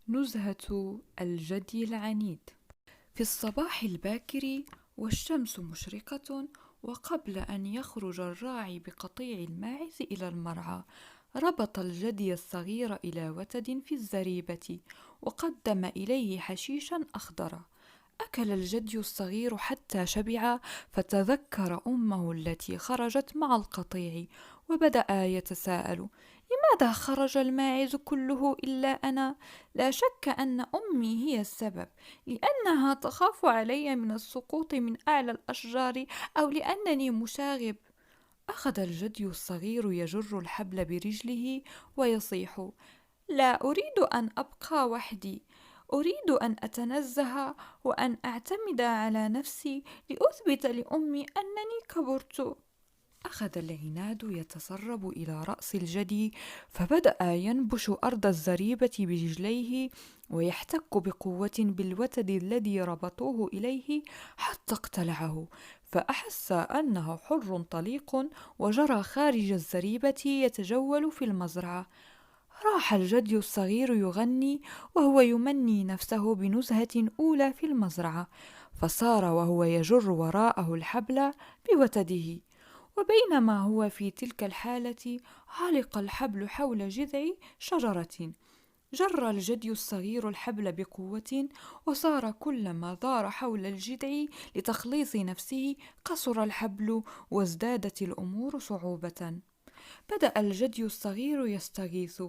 نزهة الجدي العنيد. في الصباح الباكر والشمس مشرقة، وقبل أن يخرج الراعي بقطيع الماعز إلى المرعى، ربط الجدي الصغير إلى وتد في الزريبة، وقدم إليه حشيشا أخضر. أكل الجدي الصغير حتى شبع، فتذكر أمه التي خرجت مع القطيع، وبدأ يتساءل: لماذا خرج الماعز كله إلا أنا؟ لا شك أن أمي هي السبب، لأنها تخاف علي من السقوط من أعلى الأشجار، أو لأنني مشاغب. أخذ الجدي الصغير يجر الحبل برجله ويصيح: لا أريد أن أبقى وحدي، أريد أن أتنزه وأن أعتمد على نفسي لأثبت لأمي أنني كبرت. أخذ العناد يتسرب إلى رأس الجدي، فبدأ ينبش أرض الزريبة برجليه، ويحتك بقوة بالوتد الذي ربطوه إليه حتى اقتلعه، فأحس أنه حر طليق، وجرى خارج الزريبة يتجول في المزرعة. راح الجدي الصغير يغني وهو يمني نفسه بنزهة أولى في المزرعة، فصار وهو يجر وراءه الحبل بوتده. وبينما هو في تلك الحالة، علق الحبل حول جذع شجرة. جر الجدي الصغير الحبل بقوة، وصار كلما دار حول الجذع لتخليص نفسه قصر الحبل، وازدادت الأمور صعوبة. بدأ الجدي الصغير يستغيث: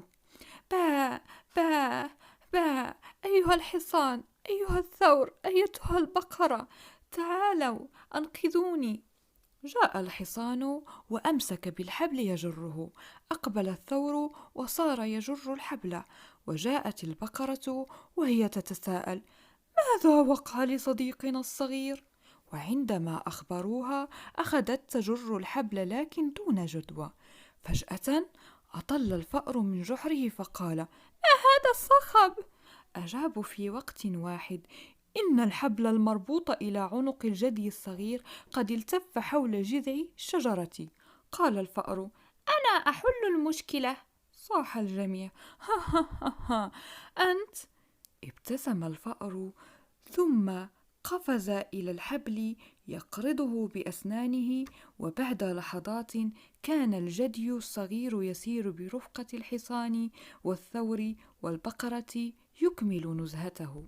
با با با، أيها الحصان، أيها الثور، أيتها البقرة، تعالوا أنقذوني. جاء الحصان وأمسك بالحبل يجره، أقبل الثور وصار يجر الحبل، وجاءت البقرة وهي تتساءل: ماذا وقع لصديقنا الصغير؟ وعندما أخبروها أخذت تجر الحبل لكن دون جدوى. فجأة أطل الفأر من جحره فقال: هذا الصخب. أجابوا في وقت واحد: إن الحبل المربوط إلى عنق الجدي الصغير قد التف حول جذع الشجرة. قال الفأر: أنا أحل المشكلة. صاح الجميع: ها ها ها ها، أنت؟ ابتسم الفأر، ثم قفز إلى الحبل يقرضه بأسنانه، وبعد لحظات كان الجدي الصغير يسير برفقة الحصان والثور والبقرة يكمل نزهته.